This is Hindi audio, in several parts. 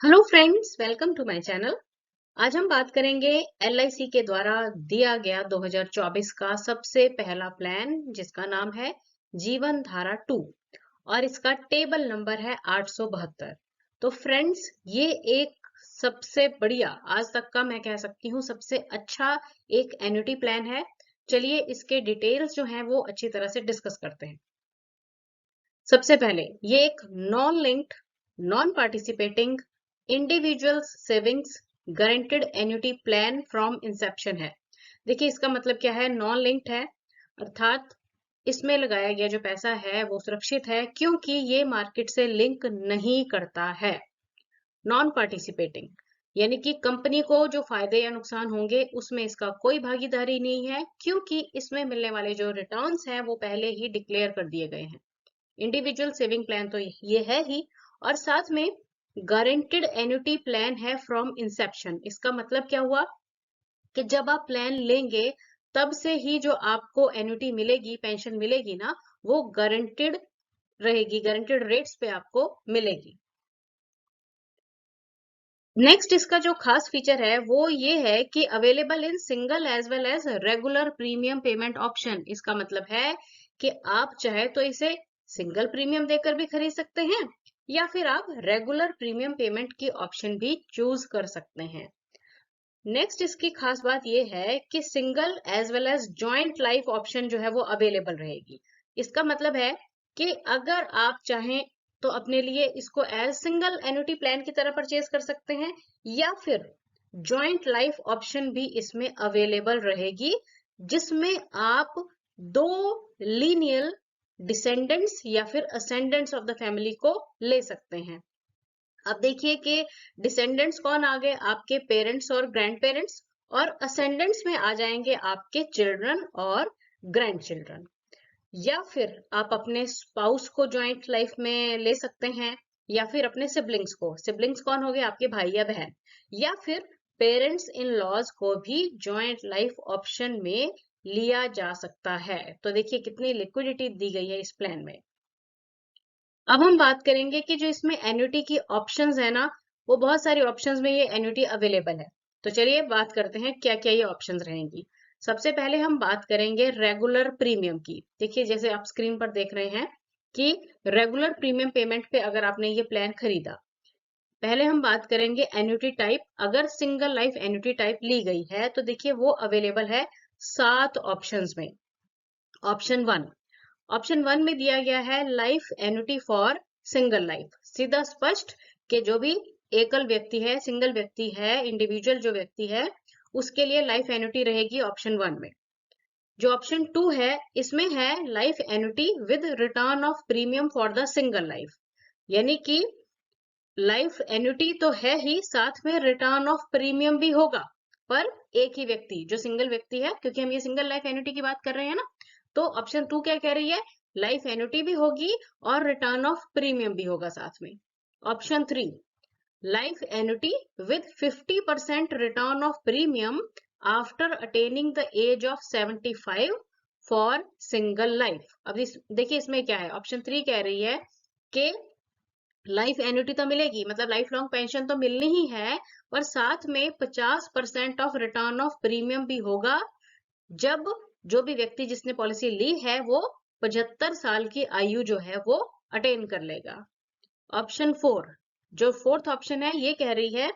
Hello friends, welcome to my channel. आज हम बात करेंगे एलआईसी के द्वारा दिया गया 2024 का सबसे पहला प्लान जिसका नाम है जीवन धारा 2 और इसका टेबल नंबर है 872। तो फ्रेंड्स, ये एक सबसे बढ़िया, आज तक का मैं कह सकती हूँ सबसे अच्छा एक एन्युटी प्लान है। चलिए इसके डिटेल्स जो हैं वो अच्छी तरह से डिस्कस करते हैं। सबसे पहले ये एक non linked, non participating individual savings guaranteed annuity plan from Inception है। देखिए इसका मतलब क्या है, नॉन लिंक्ड है अर्थात इसमें लगाया गया जो पैसा है वो सुरक्षित है क्योंकि ये मार्केट से लिंक नहीं करता है। नॉन पार्टिसिपेटिंग यानी कि कंपनी को जो फायदे या नुकसान होंगे उसमें इसका कोई भागीदारी नहीं है क्योंकि इसमें मिलने वाले जो रिटर्न्स हैं वो पहले ही डिक्लेयर कर दिए गए हैं। इंडिविजुअल सेविंग प्लान तो ये है ही, और साथ में गारंटेड एन्युटी प्लान है फ्रॉम इंसेप्शन। इसका मतलब क्या हुआ कि जब आप प्लान लेंगे तब से ही जो आपको एन्युटी मिलेगी, पेंशन मिलेगी ना, वो गारंटेड रहेगी, गारंटेड रेट्स पे आपको मिलेगी। नेक्स्ट इसका जो खास फीचर है वो ये है कि available in single as well as regular premium payment option. इसका मतलब है कि आप चाहे तो इसे सिंगल प्रीमियम देकर भी खरीद सकते हैं या फिर आप रेगुलर प्रीमियम पेमेंट की ऑप्शन भी चूज कर सकते हैं। नेक्स्ट इसकी खास बात यह है कि single as well as joint life option जो है वो अवेलेबल रहेगी। इसका मतलब है कि अगर आप चाहें तो अपने लिए इसको एज सिंगल एन्युटी प्लान की तरह परचेज कर सकते हैं या फिर जॉइंट लाइफ ऑप्शन भी इसमें अवेलेबल रहेगी जिसमें आप दो लीनियल डिसेंडेंट्स या फिर असेंडेंट्स ऑफ द फैमिली को ले सकते हैं। अब देखिए कि डिसेंडेंट्स कौन आ गए, आपके पेरेंट्स और ग्रैंड पेरेंट्स, और असेंडेंट्स में आ जाएंगे आपके चिल्ड्रन और ग्रैंड चिल्ड्रन। या फिर आप अपने स्पाउस को जॉइंट लाइफ में ले सकते हैं या फिर अपने सिबलिंग्स को। सिबलिंग्स कौन हो गए, आपके भाई या बहन, या फिर पेरेंट्स इन लॉज को भी जॉइंट लाइफ ऑप्शन में लिया जा सकता है। तो देखिए कितनी लिक्विडिटी दी गई है इस प्लान में। अब हम बात करेंगे कि जो इसमें एन्युटी की ऑप्शंस है ना, वो बहुत सारी ऑप्शंस में ये एन्युटी अवेलेबल है। तो चलिए बात करते हैं क्या क्या ये ऑप्शंस रहेंगी। सबसे पहले हम बात करेंगे रेगुलर प्रीमियम की। देखिए जैसे आप स्क्रीन पर देख रहे हैं कि रेगुलर प्रीमियम पेमेंट पे अगर आपने ये प्लान खरीदा, पहले हम बात करेंगे एन्युटी टाइप। अगर सिंगल लाइफ एन्युटी टाइप ली गई है तो देखिए वो अवेलेबल है 7 ऑप्शंस में। ऑप्शन वन में दिया गया है life annuity for single life. सीधा स्पष्ट कि जो भी एकल व्यक्ति है, सिंगल व्यक्ति है, इंडिविजुअल जो व्यक्ति है, उसके लिए लाइफ एन्युटी रहेगी ऑप्शन वन में। जो ऑप्शन टू है इसमें है life annuity with return of premium for the single life. यानी कि लाइफ एन्युटी तो है ही, साथ में रिटर्न ऑफ प्रीमियम भी होगा, पर एक ही व्यक्ति जो सिंगल व्यक्ति है, क्योंकि हम ये सिंगल लाइफ एन्युटी की बात कर रहे हैं ना, तो ऑप्शन टू क्या कह रही है, लाइफ एन्युटी भी होगी और रिटर्न ऑफ प्रीमियम भी होगा साथ में। Option three, life annuity with 50% return of premium after attaining the age of 75 for single life. अब देखिए इसमें क्या है, ऑप्शन थ्री कह रही है कि लाइफ एन्युटी तो मिलेगी, मतलब लाइफ लॉन्ग पेंशन तो मिलनी ही है, पर साथ में 50% ऑफ रिटर्न ऑफ प्रीमियम भी होगा जब जो भी व्यक्ति जिसने पॉलिसी ली है वो 75 साल की आयु जो है वो अटेन कर लेगा। ऑप्शन फोर, जो फोर्थ ऑप्शन है, ये कह रही है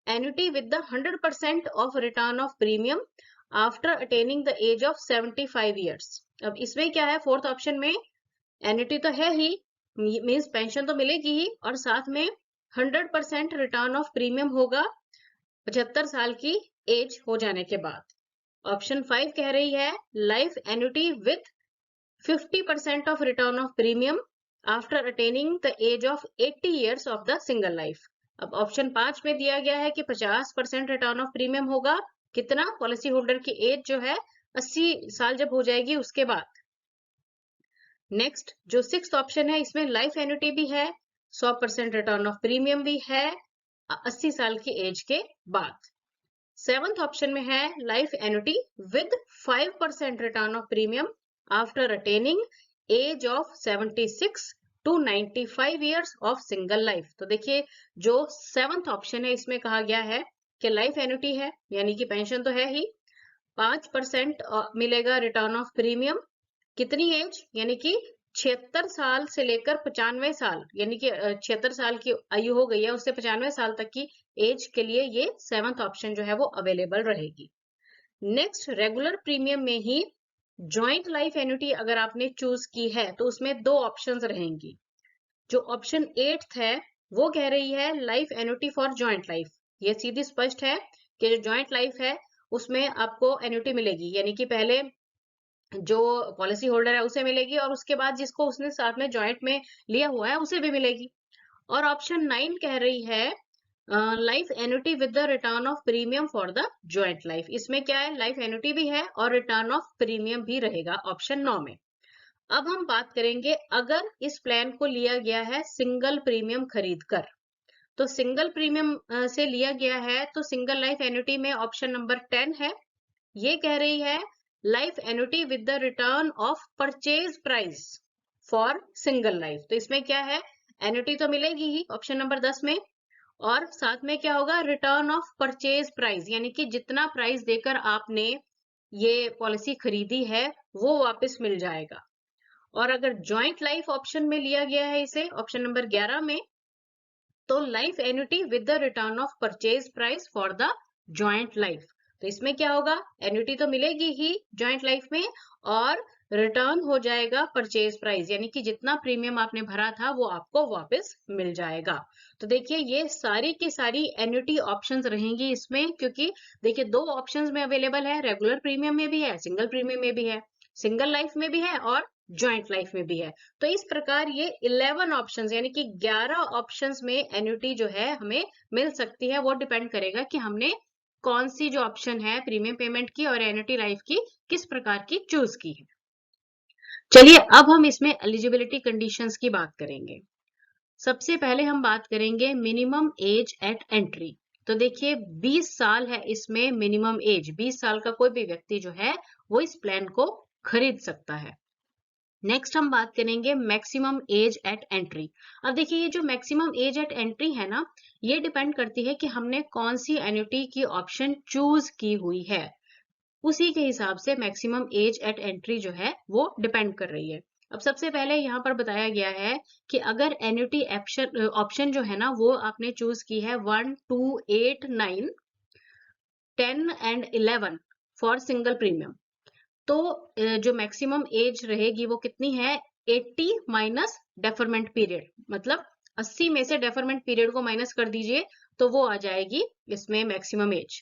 annuity with the 100% of return of premium after attaining the age of 75 years. अब इसमें क्या है, फोर्थ ऑप्शन में एन्युटी तो है ही, मीन्स पेंशन तो मिलेगी ही, और साथ में 100% रिटर्न ऑफ प्रीमियम होगा 75 साल की एज हो जाने के बाद। ऑप्शन फाइव कह रही है life annuity with 50% of return of premium after attaining the age of 80 years of the single life. अब ऑप्शन पांच में दिया गया है कि 50% रिटर्न ऑफ प्रीमियम होगा, कितना, पॉलिसी होल्डर की एज जो है 80 साल जब हो जाएगी उसके बाद। नेक्स्ट जो सिक्स्थ ऑप्शन है इसमें लाइफ एन्युटी भी है, 100% रिटर्न ऑफ प्रीमियम भी है 80 साल की एज के बाद। सेवंथ ऑप्शन में है life annuity with 5% return of premium after attaining age of 76 to 95 years of single life. तो देखिए जो 7th ऑप्शन है इसमें कहा गया है कि लाइफ एन्युटी है, यानी कि पेंशन तो है ही, 5% मिलेगा रिटर्न ऑफ प्रीमियम। कितनी एज, यानी कि 76 साल से लेकर 95 साल, यानी कि 76 साल की आयु हो गई है, उससे 95 साल तक की एज के लिए ये 7th ऑप्शन जो है वो अवेलेबल रहेगी। नेक्स्ट, रेगुलर प्रीमियम में ही जॉइंट लाइफ एन्युटी अगर आपने चूज की है तो उसमें दो ऑप्शंस रहेंगी। जो ऑप्शन 8th है वो कह रही है life annuity for joint life. ये सीधी स्पष्ट है कि जो जॉइंट लाइफ है उसमें आपको एन्युटी मिलेगी, यानी कि पहले जो पॉलिसी होल्डर है उसे मिलेगी और उसके बाद जिसको उसने साथ में जॉइंट में लिया हुआ है उसे भी मिलेगी। और ऑप्शन 9 कह रही है life annuity with the return of premium for the joint life. इसमें क्या है, लाइफ एन्युटी भी है और रिटर्न ऑफ प्रीमियम भी रहेगा ऑप्शन 9 में। अब हम बात करेंगे अगर इस प्लान को लिया गया है सिंगल प्रीमियम खरीद कर। तो सिंगल प्रीमियम से लिया गया है तो सिंगल लाइफ एन्युटी में ऑप्शन नंबर 10 है। ये कह रही है life annuity with the return of purchase price for single life. तो इसमें क्या है, एन्युटी तो मिलेगी ही ऑप्शन नंबर 10 में, और साथ में क्या होगा, रिटर्न ऑफ परचेज प्राइस, यानी कि जितना प्राइस देकर आपने ये पॉलिसी खरीदी है वो वापस मिल जाएगा। और अगर जॉइंट लाइफ ऑप्शन में लिया गया है इसे ऑप्शन नंबर 11 में, तो life annuity with the return of purchase price for the joint life. तो इसमें क्या होगा, एन्युटी तो मिलेगी ही जॉइंट लाइफ में और रिटर्न हो जाएगा परचेज प्राइस, यानी कि जितना प्रीमियम आपने भरा था वो आपको वापस मिल जाएगा। तो देखिए ये सारी की सारी एन्युटी ऑप्शंस रहेंगी इसमें, क्योंकि देखिए दो ऑप्शंस में अवेलेबल है, रेगुलर प्रीमियम में भी है, सिंगल प्रीमियम में भी है, सिंगल लाइफ में भी है और जॉइंट लाइफ में भी है। तो इस प्रकार ये 11 ऑप्शंस यानी कि 11 ऑप्शंस में एन्युटी जो है हमें मिल सकती है। वो डिपेंड करेगा कि हमने कौन सी जो ऑप्शन है प्रीमियम पेमेंट की और एन्युटी लाइफ की किस प्रकार की चूज की है। चलिए अब हम इसमें एलिजिबिलिटी कंडीशंस की बात करेंगे। सबसे पहले हम बात करेंगे मिनिमम एज एट एंट्री। तो देखिए 20 साल है इसमें मिनिमम एज, 20 साल का कोई भी व्यक्ति जो है वो इस प्लान को खरीद सकता है। नेक्स्ट हम बात करेंगे मैक्सिमम एज एट एंट्री। अब देखिए ये जो मैक्सिमम एज एट एंट्री है ना, ये डिपेंड करती है कि हमने कौन सी एन्युटी की ऑप्शन चूज की हुई है, उसी के हिसाब से मैक्सिमम एज एट एंट्री जो है वो डिपेंड कर रही है। अब सबसे पहले यहाँ पर बताया गया है कि अगर एन्युटी ऑप्शन जो है ना वो आपने चूज की है 1, 2, 8, 9, 10 एंड 11 फॉर सिंगल प्रीमियम, तो जो मैक्सिमम एज रहेगी वो कितनी है, 80 माइनस डेफरमेंट पीरियड, मतलब 80 में से डेफरमेंट पीरियड को माइनस कर दीजिए तो वो आ जाएगी इसमें मैक्सिमम एज।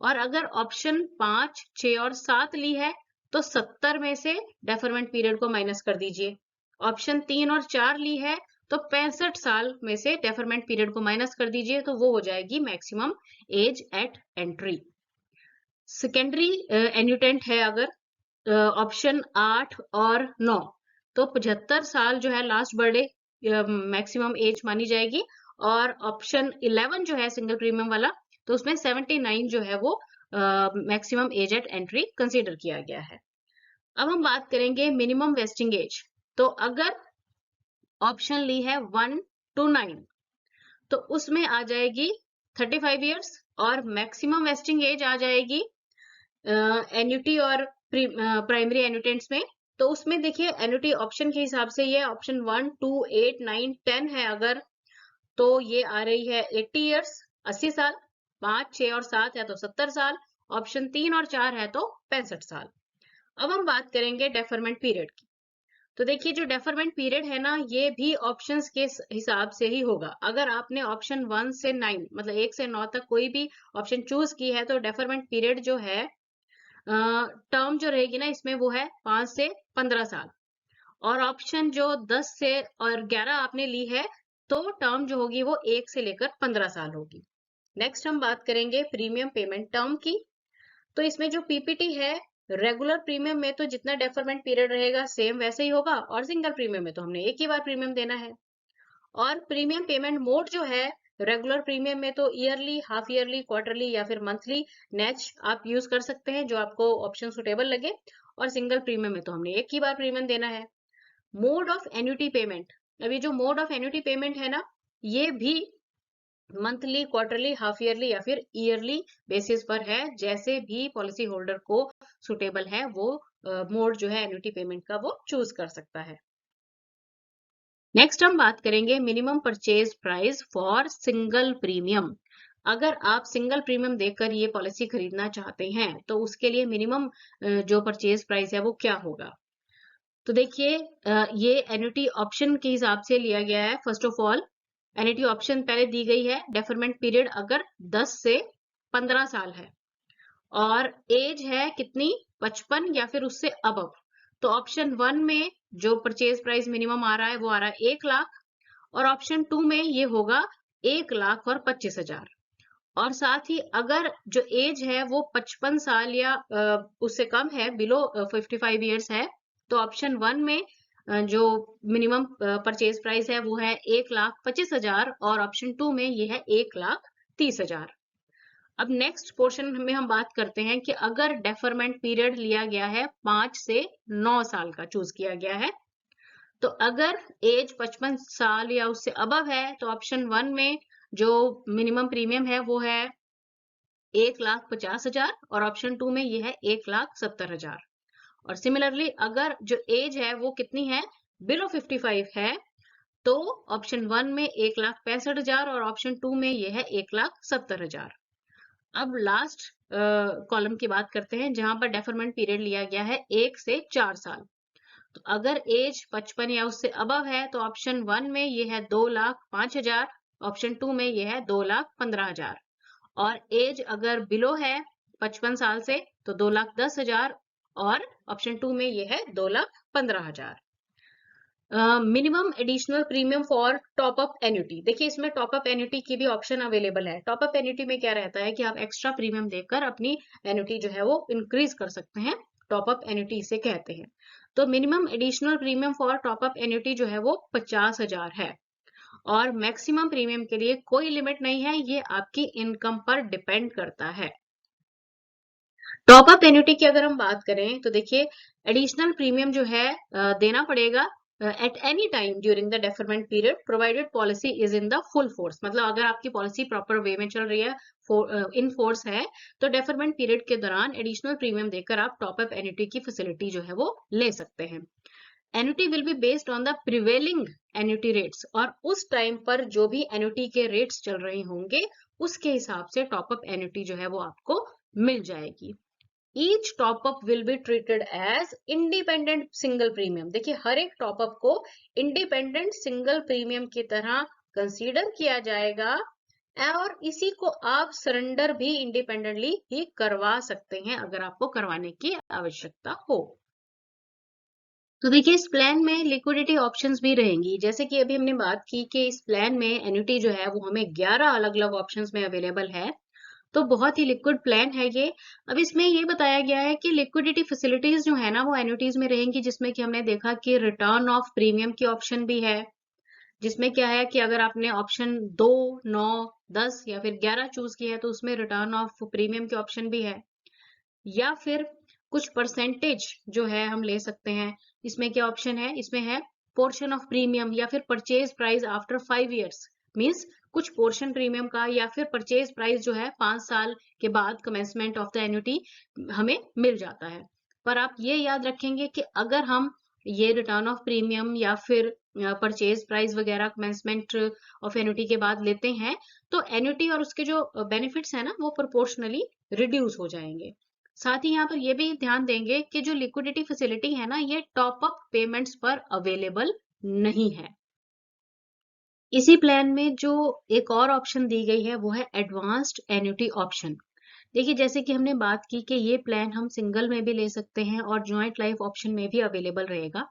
और अगर ऑप्शन 5, 6 और 7 ली है तो 70 में से डेफरमेंट पीरियड को माइनस कर दीजिए। ऑप्शन 3 और 4 ली है तो 65 साल में से डेफरमेंट पीरियड को माइनस कर दीजिए तो वो हो जाएगी maximum as at entry. Secondary एन्यूटेंट है अगर ऑप्शन 8 और 9, तो 75 साल जो है लास्ट बर्थडे मैक्सिमम एज मानी जाएगी। और ऑप्शन 11 जो है सिंगल प्रीमियम वाला, तो उसमें 79 जो है वो maximum as at entry consider किया गया है। अब हम बात करेंगे मिनिमम वेस्टिंग एज। तो अगर ऑप्शन ली है 1 to 9 तो उसमें आ जाएगी 35 इयर्स और मैक्सिमम वेस्टिंग एज आ जाएगी एन्युटी और प्राइमरी एन्युटेंट्स में। तो उसमें देखिए एन्युटी ऑप्शन के हिसाब से ये ऑप्शन 1, 2, 8, 9, 10 है अगर, तो ये आ रही है 80 इयर्स 80 साल, 5, 6 और 7 है तो 70 साल, ऑप्शन 3 और 4 है तो 65 साल। अब हम बात करेंगे डेफरमेंट पीरियड की। तो देखिए जो डेफरमेंट पीरियड है ना ये भी ऑप्शंस के हिसाब से ही होगा। अगर आपने ऑप्शन 1 से 9 मतलब 1 से 9 तक कोई भी ऑप्शन चूज की है तो डेफरमेंट पीरियड जो है टर्म जो रहेगी ना इसमें वो है 5 से 15 साल। और ऑप्शन जो 10 से और 11 आपने ली है तो टर्म जो होगी वो 1 से लेकर 15 साल होगी। नेक्स्ट हम बात करेंगे प्रीमियम पेमेंट टर्म की। तो इसमें जो पीपीटी है, रेगुलर प्रीमियम में तो जितना डेफरमेंट पीरियड रहेगा सेम वैसे ही होगा, और सिंगल प्रीमियम में तो हमने एक ही बार प्रीमियम देना है। और प्रीमियम पेमेंट मोड जो है, रेगुलर प्रीमियम में तो ईयरली, हाफ ईयरली, क्वार्टरली या फिर मंथली नेच आप यूज कर सकते हैं जो आपको ऑप्शन सुटेबल लगे, और सिंगल प्रीमियम में तो हमने एक ही बार प्रीमियम देना है। मोड ऑफ एन्युटी पेमेंट, अब ये जो मोड ऑफ एन्युटी पेमेंट है ना, ये भी मंथली, क्वार्टरली, हाफ ईयरली या फिर ईयरली बेसिस पर है। जैसे भी पॉलिसी होल्डर को सुटेबल है वो मोड जो है एन्युटी पेमेंट का वो चूज कर सकता है। नेक्स्ट हम बात करेंगे minimum purchase price for single premium. अगर आप सिंगल प्रीमियम देकर ये पॉलिसी खरीदना चाहते हैं तो उसके लिए मिनिमम जो परचेज प्राइस है वो क्या होगा। तो देखिए ये एन्युटी ऑप्शन के हिसाब से लिया गया है। First of all annuity option पहले दी गई है, डेफरमेंट पीरियड अगर 10 से 15 साल है और एज है कितनी, 55 या फिर उससे अबव। तो ऑप्शन 1 में जो परचेज प्राइस मिनिमम आ रहा है वो आ रहा है 1 लाख, और ऑप्शन 2 में ये होगा 1,25,000। और साथ ही अगर जो एज है वो 55 साल या उससे कम है, बिलो 55 ईयर्स है, तो ऑप्शन 1 में जो मिनिमम परचेज प्राइस है वो है 1,25,000 और ऑप्शन 2 में ये है 1,30,000। अब नेक्स्ट पोर्शन में हम बात करते हैं कि अगर डेफरमेंट पीरियड लिया गया है 5 से 9 साल का चूज किया गया है, तो अगर एज 55 साल या उससे अबव है तो ऑप्शन 1 में जो मिनिमम प्रीमियम है वो है 1,50,000 और ऑप्शन 2 में ये है 1,70,000। और सिमिलरली अगर जो एज है वो कितनी है, बिलो 55 है, तो ऑप्शन 1 में 1,65,000 और ऑप्शन 2 में ये है 1,70,000। अब लास्ट कॉलम की बात करते हैं जहां पर डेफरमेंट पीरियड लिया गया है 1 से 4 साल। तो अगर एज 55 या उससे अबव है तो ऑप्शन 1 में ये है 2,05,000, ऑप्शन 2 में ये है 2,15,000। और एज अगर बिलो है 55 साल से तो 2,10,000 और ऑप्शन 2 में ये है 2,15,000। Minimum additional premium for top up annuity. देखिए इसमें टॉप अप एन्युटी की भी ऑप्शन अवेलेबल है। टॉप अप एन्युटी में क्या रहता है कि आप एक्स्ट्रा प्रीमियम देकर अपनी एन्युटी जो है वो इंक्रीज कर सकते हैं। टॉप अप एन्युटी इसे कहते हैं। तो minimum additional premium for top up annuity जो है वो 50,000 है और मैक्सिमम प्रीमियम के लिए कोई लिमिट नहीं है, ये आपकी इनकम पर डिपेंड करता है। टॉप अप एन्युटी की अगर हम बात करें तो देखिए एडिशनल प्रीमियम जो है देना पड़ेगा at any time during the deferment period provided policy is in the full force. मतलब अगर आपकी पॉलिसी प्रॉपर वे में चल रही है, इन फोर्स है, तो डेफरमेंट पीरियड के दौरान एडिशनल प्रीमियम देकर आप टॉप अप एन्युटी की फैसिलिटी जो है वो ले सकते हैं। Annuity will be based on the prevailing annuity rates, और उस टाइम पर जो भी एन्युटी के रेट्स चल रहे होंगे उसके हिसाब से टॉप अप एन्युटी जो है वो आपको मिल जाएगी। Each top up will be treated as independent single premium। देखिए हर एक टॉप अप को इंडिपेंडेंट सिंगल प्रीमियम की तरह कंसीडर किया जाएगा और इसी को आप सरेंडर भी इंडिपेंडेंटली ही करवा सकते हैं अगर आपको करवाने की आवश्यकता हो। तो देखिए इस प्लान में लिक्विडिटी ऑप्शंस भी रहेंगी। जैसे कि अभी हमने बात की कि इस प्लान में एन्युटी जो है वो हमें 11 अलग अलग ऑप्शंस में अवेलेबल है, तो बहुत ही लिक्विड प्लान है ये। अब इसमें ये बताया गया है कि लिक्विडिटी फैसिलिटीज जो है ना वो एन्युटीज में रहेंगी, जिसमें कि हमने देखा कि रिटर्न ऑफ प्रीमियम की ऑप्शन भी है, जिसमें क्या है कि अगर आपने ऑप्शन 2, 9, 10 या फिर 11 चूज किया है तो उसमें रिटर्न ऑफ प्रीमियम की ऑप्शन भी है, या फिर कुछ परसेंटेज जो है हम ले सकते हैं। इसमें क्या ऑप्शन है, इसमें है पोर्शन ऑफ प्रीमियम या फिर purchase price after 5 years, means कुछ पोर्शन प्रीमियम का या फिर परचेज प्राइस जो है 5 साल के बाद कमेंसमेंट ऑफ द एन्युटी हमें मिल जाता है। पर आप ये याद रखेंगे कि अगर हम ये रिटर्न ऑफ प्रीमियम या फिर परचेज प्राइस वगैरह कमेंसमेंट ऑफ एन्युटी के बाद लेते हैं तो एन्युटी और उसके जो बेनिफिट्स है ना वो प्रोपोर्शनली रिड्यूस हो जाएंगे। साथ ही यहाँ पर ये भी ध्यान देंगे कि जो लिक्विडिटी फैसिलिटी है ना ये टॉप अप पेमेंट्स पर अवेलेबल नहीं है। इसी प्लान में जो एक और ऑप्शन दी गई है वो है एडवांस्ड एन्युटी ऑप्शन। देखिए जैसे कि हमने बात की कि ये प्लान हम सिंगल में भी ले सकते हैं और ज्वाइंट लाइफ ऑप्शन में भी अवेलेबल रहेगा।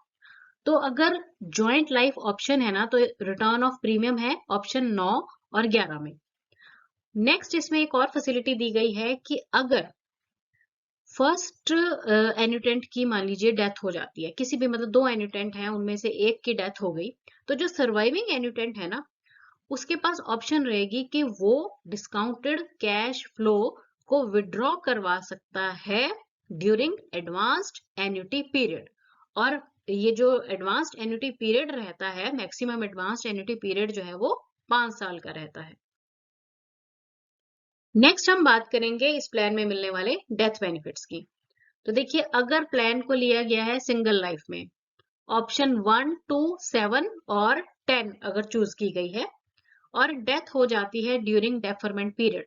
तो अगर ज्वाइंट लाइफ ऑप्शन है ना तो रिटर्न ऑफ प्रीमियम है ऑप्शन 9 और 11 में। नेक्स्ट इसमें एक और फैसिलिटी दी गई है कि अगर फर्स्ट एन्युटेंट की मान लीजिए डेथ हो जाती है, किसी भी मतलब 2 एन्युटेंट हैं उनमें से एक की डेथ हो गई, तो जो सर्वाइविंग एन्युटेंट है ना उसके पास ऑप्शन रहेगी कि वो डिस्काउंटेड कैश फ्लो को विड्रॉ करवा सकता है ड्यूरिंग एडवांस्ड एन्युटी पीरियड। और ये जो एडवांस्ड एन्युटी पीरियड रहता है, मैक्सिमम एडवांस्ड एन्युटी पीरियड जो है वो 5 साल का रहता है। नेक्स्ट हम बात करेंगे इस प्लान में मिलने वाले डेथ बेनिफिट्स की। तो देखिए, अगर प्लान को लिया गया है सिंगल लाइफ में, ऑप्शन 1, 2, 7 और 10 अगर चूज की गई है और डेथ हो जाती है ड्यूरिंग डेफरमेंट पीरियड,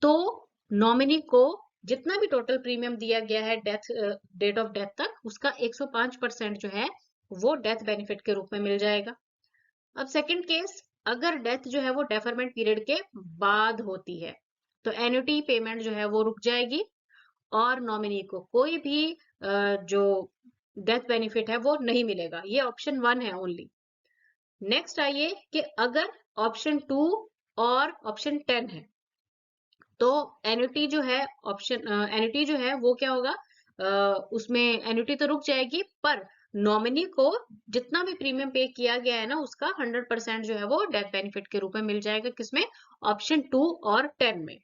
तो नॉमिनी को जितना भी टोटल प्रीमियम दिया गया है डेट ऑफ डेथ तक, उसका 105% जो है वो डेथ बेनिफिट के रूप में मिल जाएगा। अब सेकंड केस, अगर डेथ जो है वो डेफरमेंट पीरियड के बाद होती है, तो एन्युटी पेमेंट जो है वो रुक जाएगी और नॉमिनी को कोई भी जो डेथ बेनिफिट है वो नहीं मिलेगा। ये ऑप्शन 1 है ओनली। नेक्स्ट आइए कि अगर ऑप्शन 2 और ऑप्शन 10 है, तो एन्युटी जो है एन्युटी जो है वो क्या होगा, उसमें एन्युटी तो रुक जाएगी, पर नॉमिनी को जितना भी प्रीमियम पे किया गया है ना, उसका 100% जो है वो डेथ बेनिफिट के रूप में मिल जाएगा। किसमें? ऑप्शन 2 और 10 में।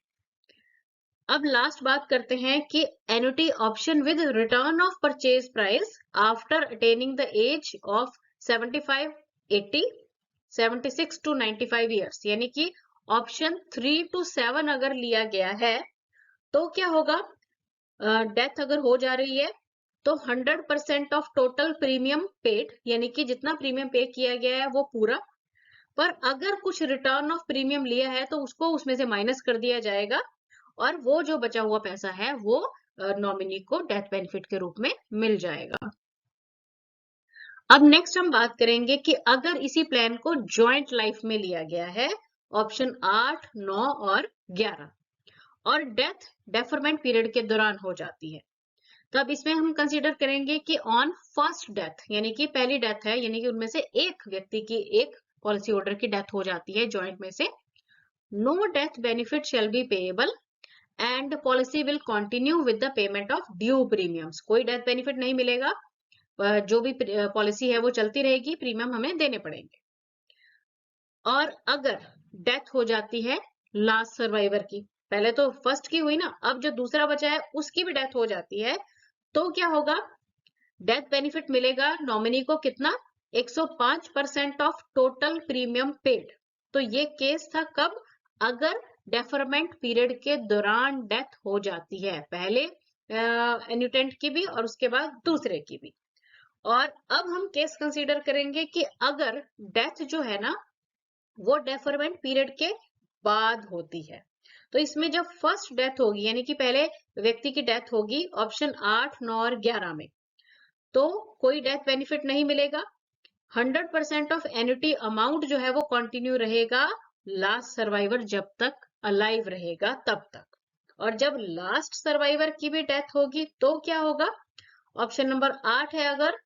अब लास्ट बात करते हैं कि annuity option with return of purchase price after attaining the age of 75, 80, 76 to 95 years, यानी कि ऑप्शन 3 to 7 अगर लिया गया है, तो क्या होगा, डेथ अगर हो जा रही है तो 100% ऑफ टोटल प्रीमियम पेड, यानी कि जितना प्रीमियम पे किया गया है वो पूरा, पर अगर कुछ रिटर्न ऑफ प्रीमियम लिया है तो उसको उसमें से माइनस कर दिया जाएगा और वो जो बचा हुआ पैसा है वो नॉमिनी को डेथ बेनिफिट के रूप में मिल जाएगा। अब नेक्स्ट हम बात करेंगे कि अगर इसी प्लान को जॉइंट लाइफ में लिया गया है, ऑप्शन 8, 9 और 11, और डेथ डेफरमेंट पीरियड के दौरान हो जाती है, तब इसमें हम कंसीडर करेंगे कि ऑन फर्स्ट डेथ, यानी कि पहली डेथ है, यानी कि उनमें से एक व्यक्ति की, एक पॉलिसी होल्डर की डेथ हो जाती है जॉइंट में से, no death benefit shall be payable and policy will continue with the payment of due premiums. कोई डेथ बेनिफिट नहीं मिलेगा, जो भी पॉलिसी है वो चलती रहेगी, प्रीमियम हमें देने पड़ेंगे। और अगर डेथ हो जाती है लास्ट सर्वाइवर की, पहले तो फर्स्ट की हुई ना, अब जो दूसरा बचा है उसकी भी डेथ हो जाती है, तो क्या होगा, डेथ बेनिफिट मिलेगा नॉमिनी को कितना, 105% ऑफ टोटल प्रीमियम पेड। तो ये केस था कब, अगर डेफरमेंट पीरियड के दौरान डेथ हो जाती है, पहले एन्यूटेंट की भी और उसके बाद दूसरे की भी। और अब हम केस कंसीडर करेंगे कि अगर डेथ जो है ना वो डेफरमेंट पीरियड के बाद होती है, तो इसमें जब फर्स्ट डेथ होगी, यानी कि पहले व्यक्ति की डेथ होगी ऑप्शन 8, 9 और 11 में, तो कोई डेथ बेनिफिट नहीं मिलेगा, 100% ऑफ एन्युटी अमाउंट जो है वो कंटिन्यू रहेगा लास्ट सर्वाइवर जब तक अलाइव रहेगा तब तक। और जब लास्ट सर्वाइवर की भी डेथ होगी तो क्या होगा, ऑप्शन नंबर 8 है अगर,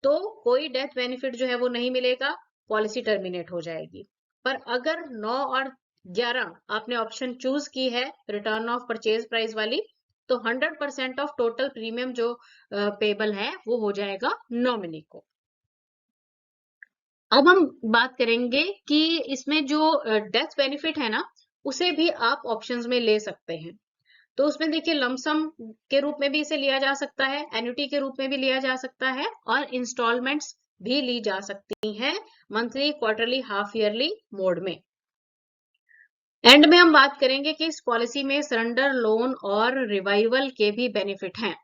तो कोई डेथ बेनिफिट जो है वो नहीं मिलेगा, पॉलिसी टर्मिनेट हो जाएगी। पर अगर 9 और 11 आपने ऑप्शन चूज की है रिटर्न ऑफ परचेज प्राइस वाली, तो 100% ऑफ टोटल प्रीमियम जो पेबल है वो हो जाएगा नॉमिनी को। अब हम बात करेंगे कि इसमें जो डेथ बेनिफिट है ना, उसे भी आप ऑप्शंस में ले सकते हैं। तो उसमें देखिए, लमसम के रूप में भी इसे लिया जा सकता है, एन्युटी के रूप में भी लिया जा सकता है और इंस्टॉलमेंट्स भी ली जा सकती हैं, monthly, quarterly, half yearly mode में। एंड में हम बात करेंगे कि इस पॉलिसी में सरेंडर, लोन और रिवाइवल के भी बेनिफिट हैं।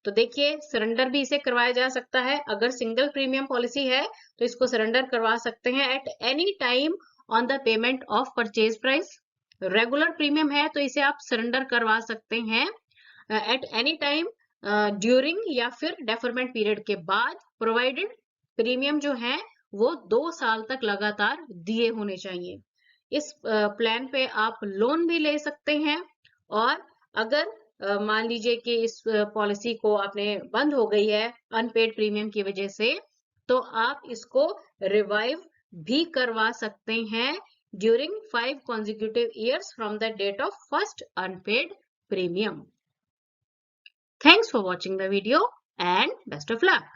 तो देखिए, सरेंडर भी इसे करवाया जा सकता है, अगर सिंगल प्रीमियम पॉलिसी है तो इसको सरेंडर करवा सकते हैं at any time on the payment of purchase price. Regular premium है तो इसे आप सरेंडर करवा सकते हैं एट एनी टाइम ड्यूरिंग या फिर डेफरमेंट पीरियड के बाद, प्रोवाइडेड प्रीमियम जो है वो 2 साल तक लगातार दिए होने चाहिए। इस प्लान पे आप लोन भी ले सकते हैं, और अगर मान लीजिए कि इस पॉलिसी को आपने बंद हो गई है अनपेड प्रीमियम की वजह से, तो आप इसको रिवाइव भी करवा सकते हैं during 5 consecutive years from the date of first unpaid premium. Thanks for watching the video and best of luck.